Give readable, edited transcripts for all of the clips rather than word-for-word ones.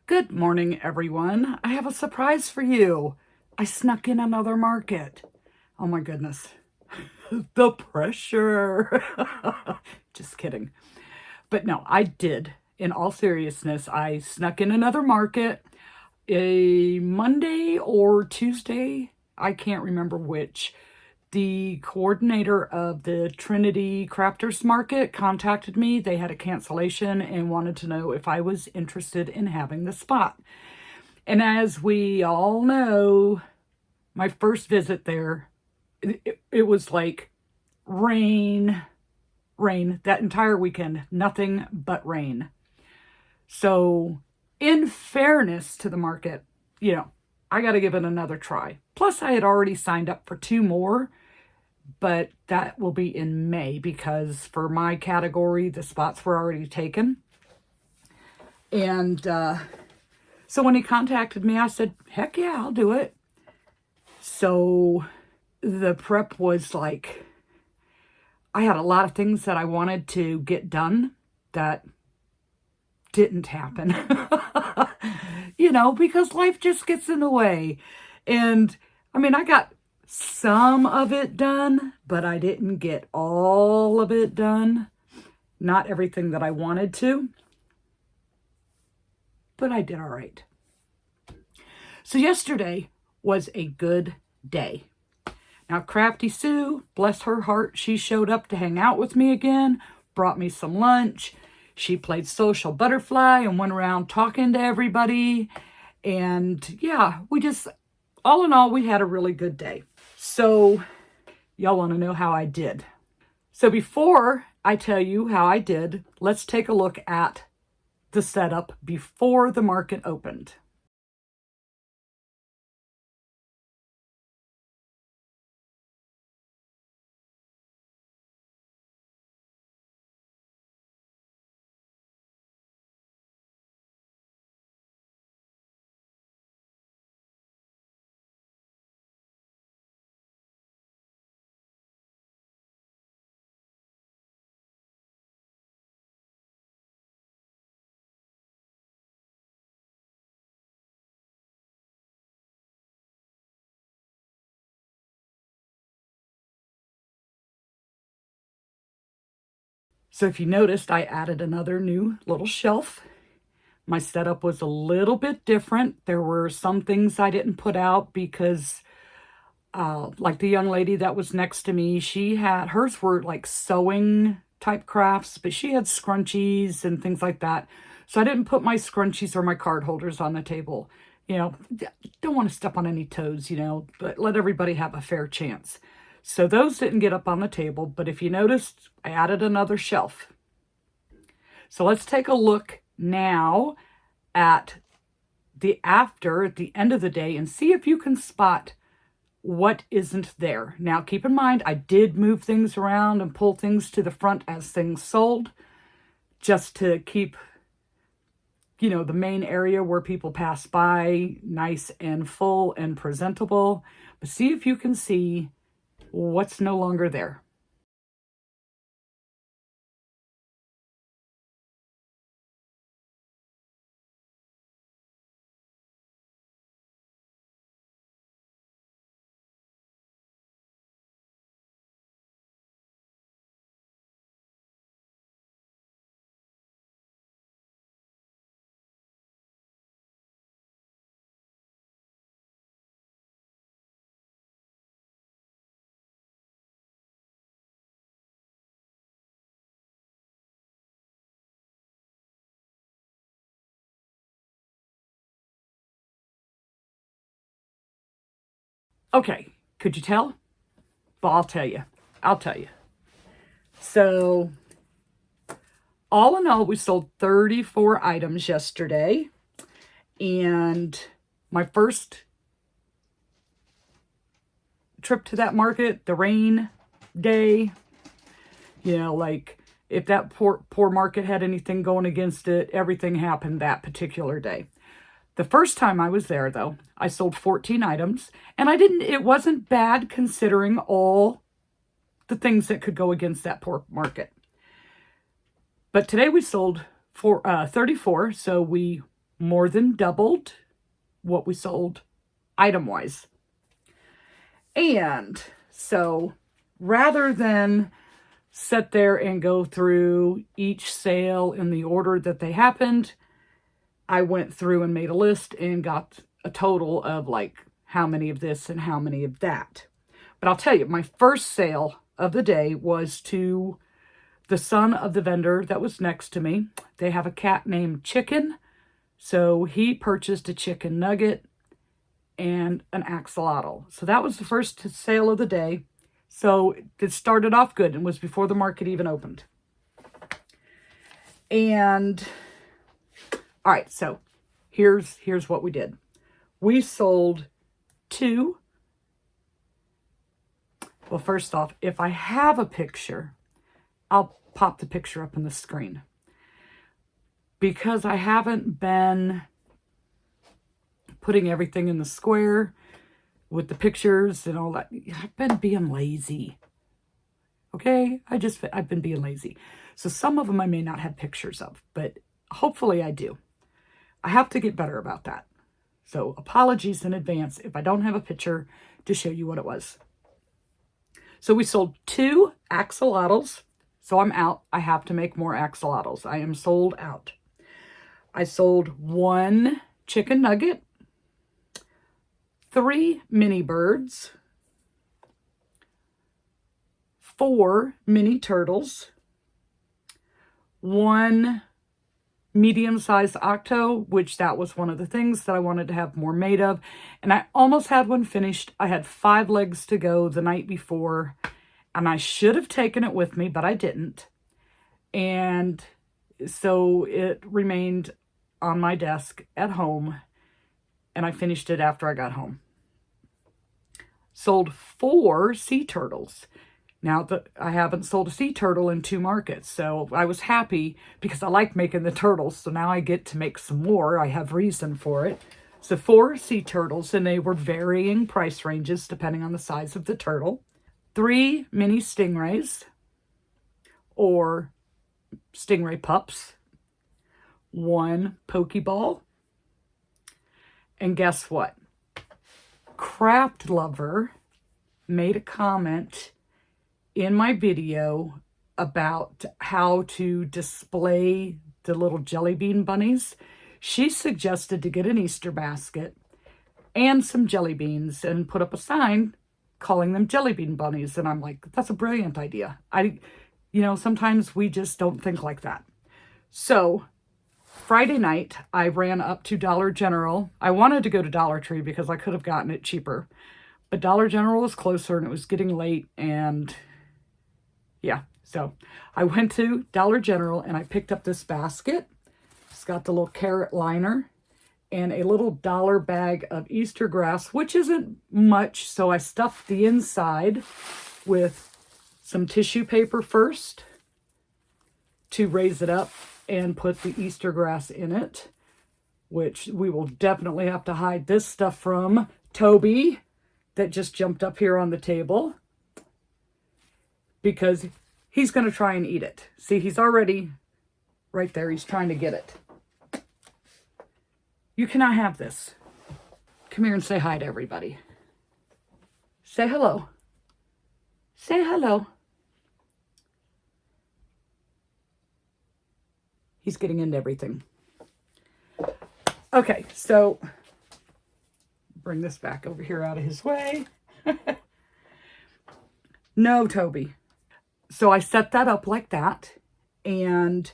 Good morning, everyone. I have a surprise for you. I snuck in another market. Oh my goodness. The pressure. Just kidding. But no, I did. In all seriousness, I snuck in another market a Monday or Tuesday. I can't remember which. The coordinator of the Trinity Crafters Market contacted me. They had a cancellation and wanted to know if I was interested in having the spot. And as we all know, my first visit there, it was like rain that entire weekend, nothing but rain. So in fairness to the market, I got to give it another try. Plus I had already signed up for 2 more, but that will be in May because for my category, the spots were already taken. And so when he contacted me, I said, heck yeah, I'll do it. So the prep was like, I had a lot of things that I wanted to get done that didn't happen, because life just gets in the way. And I mean, I got some of it done, but I didn't get all of it done. Not everything that I wanted to, but I did all right. So yesterday was a good day. Now, Crafty Sue, bless her heart, she showed up to hang out with me again, brought me some lunch. She played social butterfly and went around talking to everybody. And yeah, all in all, we had a really good day. So y'all want to know how I did. So before I tell you how I did, let's take a look at the setup before the market opened. So if you noticed, I added another new little shelf. My setup was a little bit different. There were some things I didn't put out because like the young lady that was next to me, hers were like sewing type crafts, but she had scrunchies and things like that. So I didn't put my scrunchies or my card holders on the table. Don't want to step on any toes, but let everybody have a fair chance. So those didn't get up on the table, but if you noticed, I added another shelf. So let's take a look now at the end of the day and see if you can spot what isn't there. Now, keep in mind, I did move things around and pull things to the front as things sold, just to keep, the main area where people pass by nice and full and presentable. But see if you can see what's no longer there. Okay, could you tell? Well, I'll tell you. So, all in all, we sold 34 items yesterday. And my first trip to that market, the rain day, like if that poor market had anything going against it, everything happened that particular day. The first time I was there, though, I sold 14 items, and it wasn't bad considering all the things that could go against that poor market. But today we sold 34, so we more than doubled what we sold item-wise. And so rather than sit there and go through each sale in the order that they happened, I went through and made a list and got a total of like how many of this and how many of that. But I'll tell you, my first sale of the day was to the son of the vendor that was next to me. They have a cat named Chicken. So he purchased a chicken nugget and an axolotl. So that was the first sale of the day. So it started off good and was before the market even opened. And all right, so here's what we did. We sold 2. Well, first off, if I have a picture, I'll pop the picture up on the screen. Because I haven't been putting everything in the square with the pictures and all that. I've been being lazy. Okay? I've been being lazy. So some of them I may not have pictures of, but hopefully I do. I have to get better about that. So apologies in advance if I don't have a picture to show you what it was. So we sold 2 axolotls. So I'm out. I have to make more axolotls. I am sold out. I sold 1 chicken nugget, 3 mini birds, 4 mini turtles, 1 medium-sized octo, which that was one of the things that I wanted to have more made of. And I almost had one finished. I had 5 legs to go the night before, and I should have taken it with me, but I didn't. And so it remained on my desk at home, and I finished it after I got home. Sold 4 sea turtles. Now, I haven't sold a sea turtle in 2 markets, so I was happy because I like making the turtles, so now I get to make some more. I have reason for it. So 4 sea turtles, and they were varying price ranges depending on the size of the turtle. 3 mini stingrays, or stingray pups. 1 Pokeball. And guess what? Craft Lover made a comment in my video about how to display the little jelly bean bunnies. She suggested to get an Easter basket and some jelly beans and put up a sign calling them jelly bean bunnies. And I'm like, that's a brilliant idea. Sometimes we just don't think like that. So Friday night, I ran up to Dollar General. I wanted to go to Dollar Tree because I could have gotten it cheaper. But Dollar General was closer and it was getting late. And yeah, so I went to Dollar General and I picked up this basket. It's got the little carrot liner and a little dollar bag of Easter grass, which isn't much. So I stuffed the inside with some tissue paper first to raise it up and put the Easter grass in it, which we will definitely have to hide this stuff from Toby that just jumped up here on the table because he's going to try and eat it. See, he's already right there. He's trying to get it. You cannot have this. Come here and say hi to everybody. Say hello. Say hello. He's getting into everything. Okay, so bring this back over here out of his way. No, Toby. So I set that up like that, and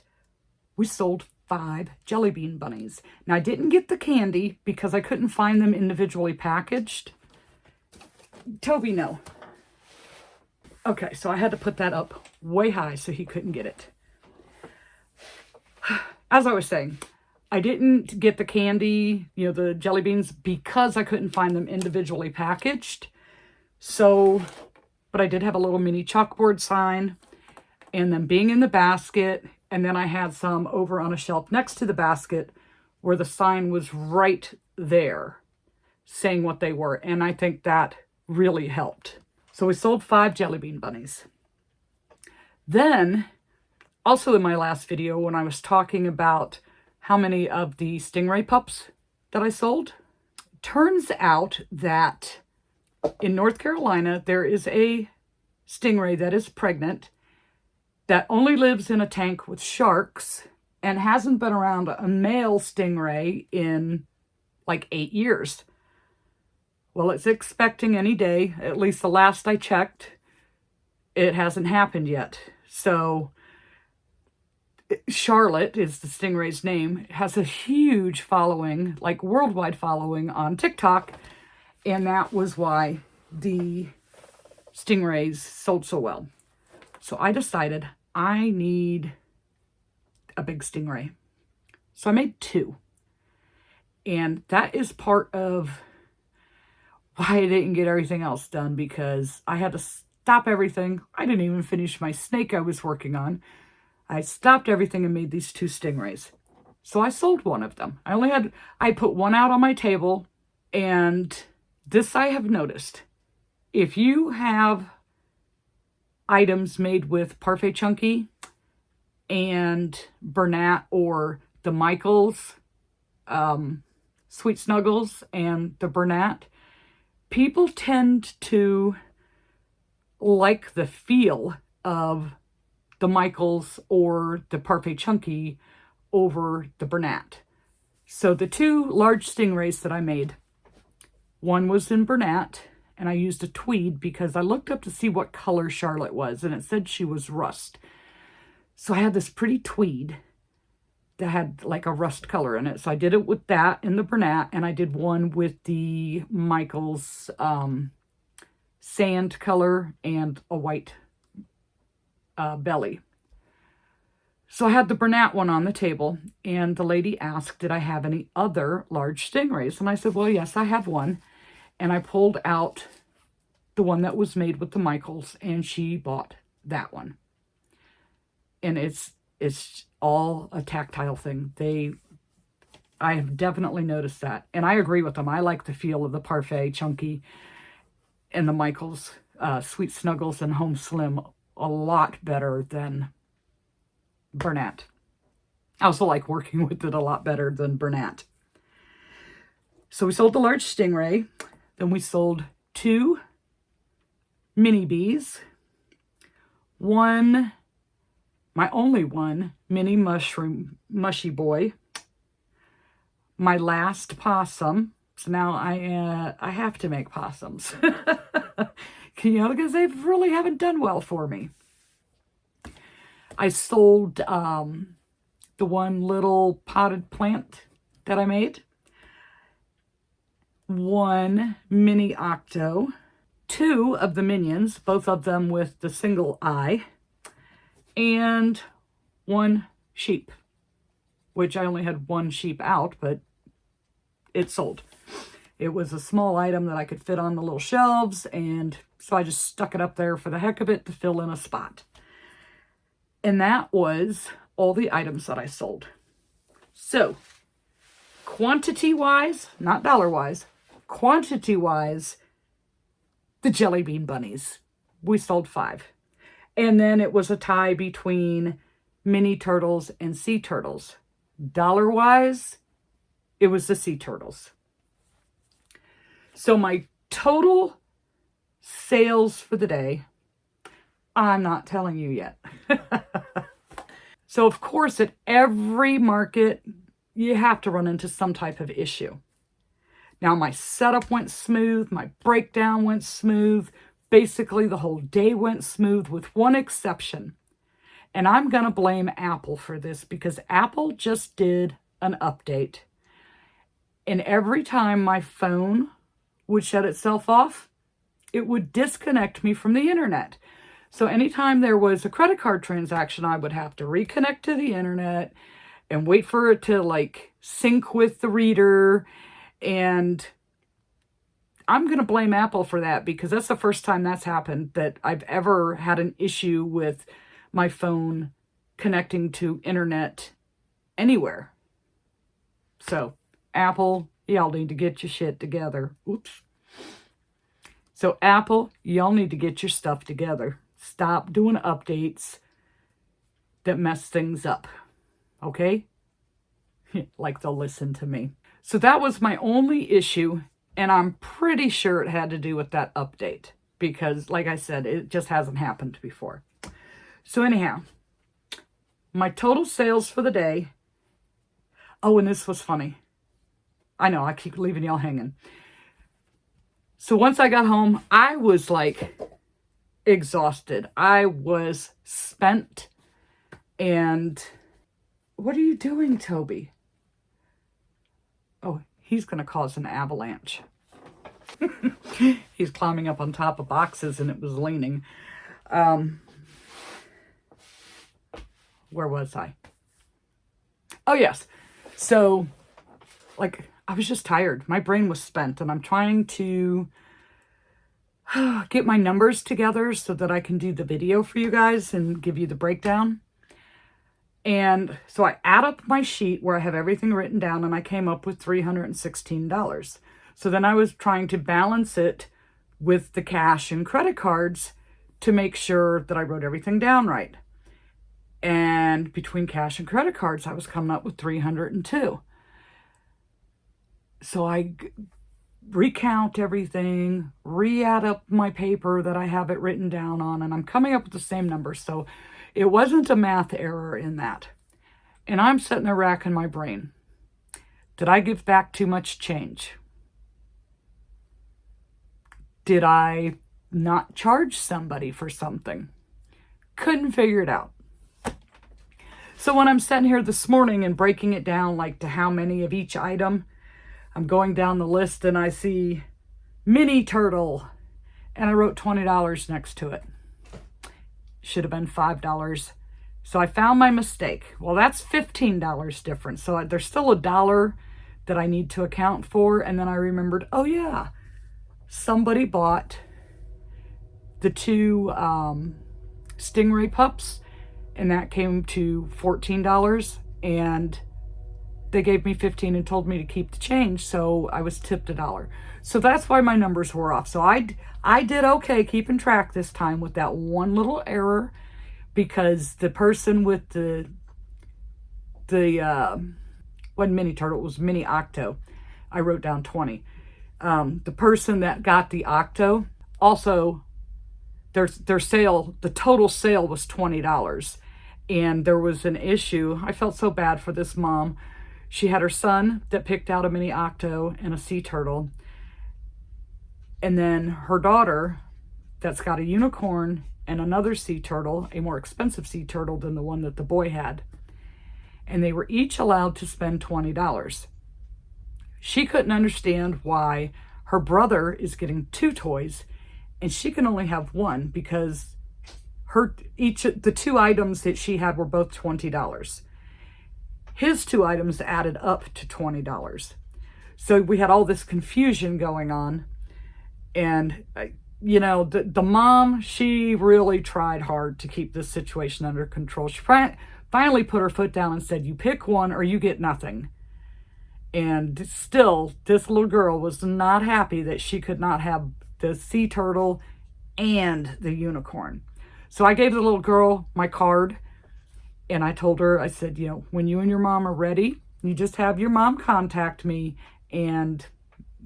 we sold 5 jelly bean bunnies. Now, I didn't get the candy because I couldn't find them individually packaged. Toby, no. Okay, so I had to put that up way high so he couldn't get it. As I was saying, I didn't get the candy, the jelly beans, because I couldn't find them individually packaged. So, but I did have a little mini chalkboard sign, and then being in the basket, and then I had some over on a shelf next to the basket where the sign was right there saying what they were. And I think that really helped. So we sold 5 jelly bean bunnies. Then, also in my last video, when I was talking about how many of the stingray pups that I sold. Turns out that in North Carolina, there is a stingray that is pregnant that only lives in a tank with sharks and hasn't been around a male stingray in like 8 years. Well, it's expecting any day. At least the last I checked, it hasn't happened yet. So Charlotte is the stingray's name, has a huge following, like worldwide following on TikTok. And that was why the stingrays sold so well. So I decided I need a big stingray. So I made 2. And that is part of why I didn't get everything else done, because I had to stop everything. I didn't even finish my snake I was working on. I stopped everything and made these 2 stingrays. So I sold one of them. I put one out on my table, and this I have noticed. If you have items made with Parfait Chunky and Bernat, or the Michaels, Sweet Snuggles and the Bernat, people tend to like the feel of the Michaels or the Parfait Chunky over the Bernat. So the 2 large stingrays that I made, one was in Bernat, and I used a tweed because I looked up to see what color Charlotte was, and it said she was rust. So I had this pretty tweed that had like a rust color in it. So I did it with that in the Bernat, and I did one with the Michaels sand color and a white belly. So I had the Bernat one on the table, and the lady asked, did I have any other large stingrays? And I said, well, yes, I have one. And I pulled out the one that was made with the Michaels, and she bought that one. And it's all a tactile thing. I have definitely noticed that. And I agree with them. I like the feel of the Parfait Chunky and the Michaels Sweet Snuggles and Home Slim a lot better than Bernat. I also like working with it a lot better than Bernat. So we sold the large stingray. Then we sold 2 mini bees. One, my only one, mini mushy boy. My last possum. So now I have to make possums. Because they really haven't done well for me. I sold the one little potted plant that I made. 1 mini octo. 2 of the minions, both of them with the single eye. And 1 sheep, which I only had 1 sheep out, but it sold. It was a small item that I could fit on the little shelves, and so I just stuck it up there for the heck of it to fill in a spot. And that was all the items that I sold. So, quantity-wise, not dollar-wise, quantity-wise, the jelly bean bunnies. We sold 5. And then it was a tie between mini turtles and sea turtles. Dollar-wise, it was the sea turtles. So my total sales for the day, I'm not telling you yet. So of course, at every market, you have to run into some type of issue. Now my setup went smooth, my breakdown went smooth, basically the whole day went smooth with one exception. And I'm going to blame Apple for this because Apple just did an update. And every time my phone would shut itself off, it would disconnect me from the internet. So anytime there was a credit card transaction, I would have to reconnect to the internet and wait for it to like sync with the reader. And I'm going to blame Apple for that because that's the first time that's happened that I've ever had an issue with my phone connecting to internet anywhere. So Apple, y'all need to get your shit together. Oops. So Apple, y'all need to get your stuff together. Stop doing updates that mess things up. Okay? like they'll listen to me. So that was my only issue, and I'm pretty sure it had to do with that update because, like I said, it just hasn't happened before. So anyhow, my total sales for the day. Oh, and this was funny. I know, I keep leaving y'all hanging. So once I got home, I was like exhausted. I was spent. And what are you doing, Toby? Oh, he's going to cause an avalanche. He's climbing up on top of boxes and it was leaning. Where was I? Oh, yes. So, like, I was just tired. My brain was spent, and I'm trying to get my numbers together so that I can do the video for you guys and give you the breakdown. And so I add up my sheet where I have everything written down, and I came up with $316. So then I was trying to balance it with the cash and credit cards to make sure that I wrote everything down right. And between cash and credit cards, I was coming up with 302. So I recount everything, re-add up my paper that I have it written down on, and I'm coming up with the same number. So it wasn't a math error in that. And I'm sitting there racking my brain. Did I give back too much change? Did I not charge somebody for something? Couldn't figure it out. So when I'm sitting here this morning and breaking it down like to how many of each item, I'm going down the list and I see mini turtle and I wrote $20 next to it. Should have been $5. So I found my mistake. Well, that's $15 difference. So there's still $1 that I need to account for. And then I remembered, oh yeah, somebody bought the 2 stingray pups, and that came to $14, and they gave me $15 and told me to keep the change, so I was tipped $1. So that's why my numbers were off. So I did okay keeping track this time with that one little error, because the person with the wasn't mini turtle, it was mini octo. I wrote down 20. The person that got the octo, also their sale, the total sale was $20. And there was an issue. I felt so bad for this mom. She had her son that picked out a mini octo and a sea turtle. And then her daughter that's got a unicorn and another sea turtle, a more expensive sea turtle than the one that the boy had. And they were each allowed to spend $20. She couldn't understand why her brother is getting 2 toys and she can only have 1, because the 2 items that she had were both $20. His 2 items added up to $20. So we had all this confusion going on. And, you know, the mom, she really tried hard to keep this situation under control. She finally put her foot down and said, you pick one or you get nothing. And still, this little girl was not happy that she could not have the sea turtle and the unicorn. So I gave the little girl my card, and I told her, I said, you know, when you and your mom are ready, you just have your mom contact me and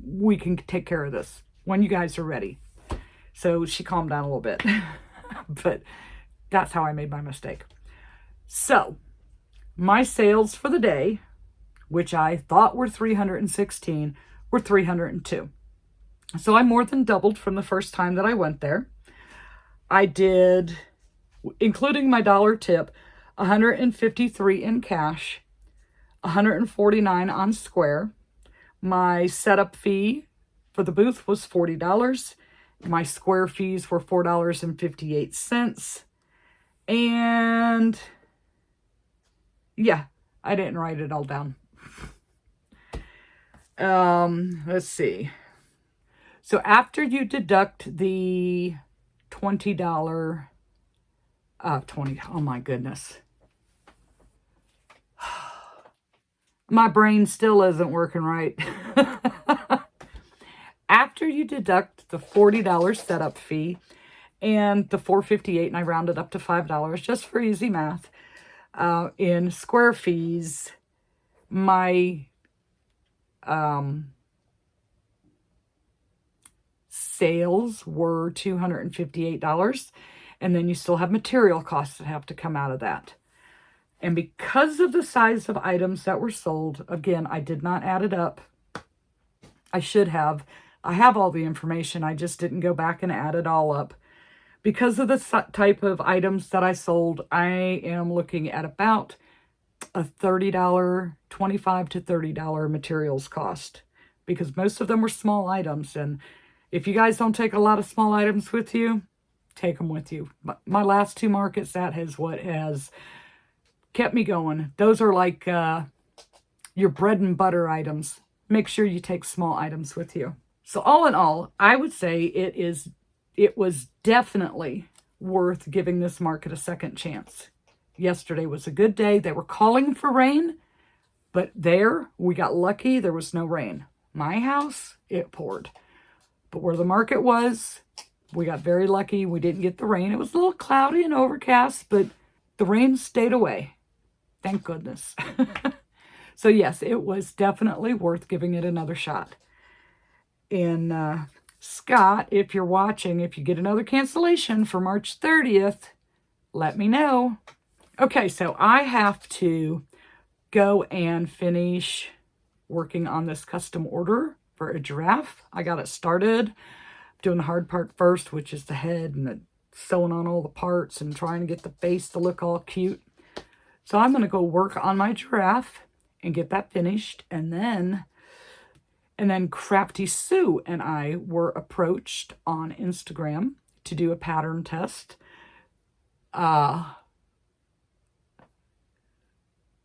we can take care of this when you guys are ready. So she calmed down a little bit, but that's how I made my mistake. So my sales for the day, which I thought were 316, were 302. So I more than doubled from the first time that I went there. I did, including my dollar tip, 153 in cash, 149 on Square. My setup fee for the booth was $40. My Square fees were $4.58. And yeah, I didn't write it all down. Let's see. So after you deduct the $20, oh my goodness. My brain still isn't working right. After you deduct the $40 setup fee and the $4.58, and I rounded up to $5 just for easy math, in Square fees, my sales were $258, and then you still have material costs that have to come out of that. And because of the size of items that were sold, again, I did not add it up. I should have. I have all the information. I just didn't go back and add it all up. Because of the type of items that I sold, I am looking at about a $30, $25 to $30 materials cost. Because most of them were small items. And if you guys don't take a lot of small items with you, take them with you. My last 2 markets, that is what has kept me going. Those are like your bread and butter items. Make sure you take small items with you. So all in all, I would say it was definitely worth giving this market a second chance. Yesterday was a good day. They were calling for rain, but we got lucky. There was no rain. My house, it poured. But where the market was, we got very lucky. We didn't get the rain. It was a little cloudy and overcast, but the rain stayed away. Thank goodness. So yes, it was definitely worth giving it another shot. And Scott, if you're watching, if you get another cancellation for March 30th, let me know. Okay, so I have to go and finish working on this custom order for a giraffe. I got it started. Doing the hard part first, which is the head and the sewing on all the parts and trying to get the face to look all cute. So I'm going to go work on my giraffe and get that finished. And then Crafty Sue and I were approached on Instagram to do a pattern test.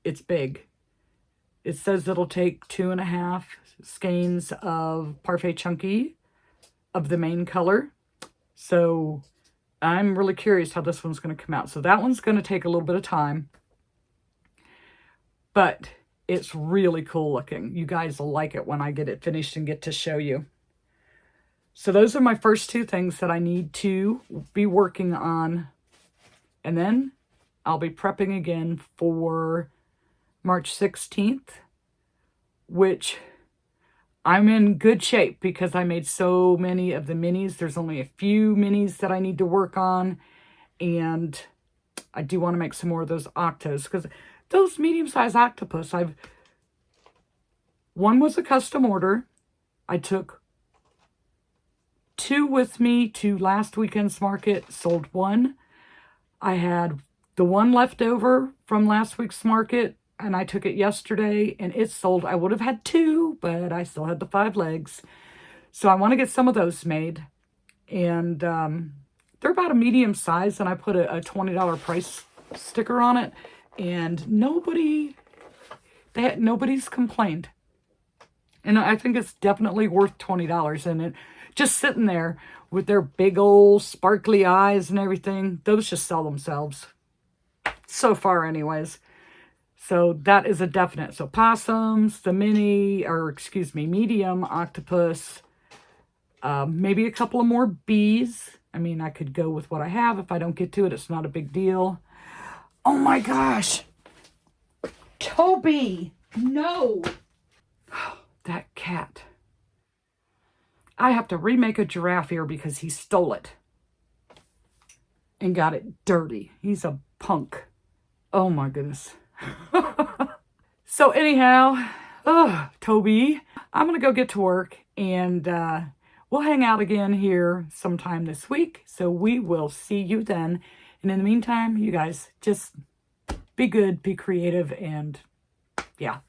It's big. It says it'll take 2.5 skeins of Parfait Chunky of the main color. So I'm really curious how this one's going to come out. So that one's going to take a little bit of time. But it's really cool looking. You guys will like it when I get it finished and get to show you. So those are my first 2 things that I need to be working on. And then I'll be prepping again for March 16th, which I'm in good shape because I made so many of the minis. There's only a few minis that I need to work on. And I do want to make some more of those octos because those medium-sized octopus, one was a custom order. I took 2 with me to last weekend's market, sold 1. I had the 1 left over from last week's market, and I took it yesterday, and it sold. I would have had 2, but I still had the 5 legs. So I want to get some of those made. And they're about a medium size, and I put a $20 price sticker on it. And nobody's complained. And I think it's definitely worth $20. And it just sitting there with their big old sparkly eyes and everything, those just sell themselves. So far anyways. So that is a definite. So possums, the medium octopus, maybe a couple of more bees. I mean, I could go with what I have. If I don't get to it, it's not a big deal. Oh my gosh. Toby. No. That cat. I have to remake a giraffe ear because he stole it. And got it dirty. He's a punk. Oh my goodness. So anyhow, Toby, I'm going to go get to work. And we'll hang out again here sometime this week. So we will see you then. And in the meantime, you guys just be good, be creative, and yeah.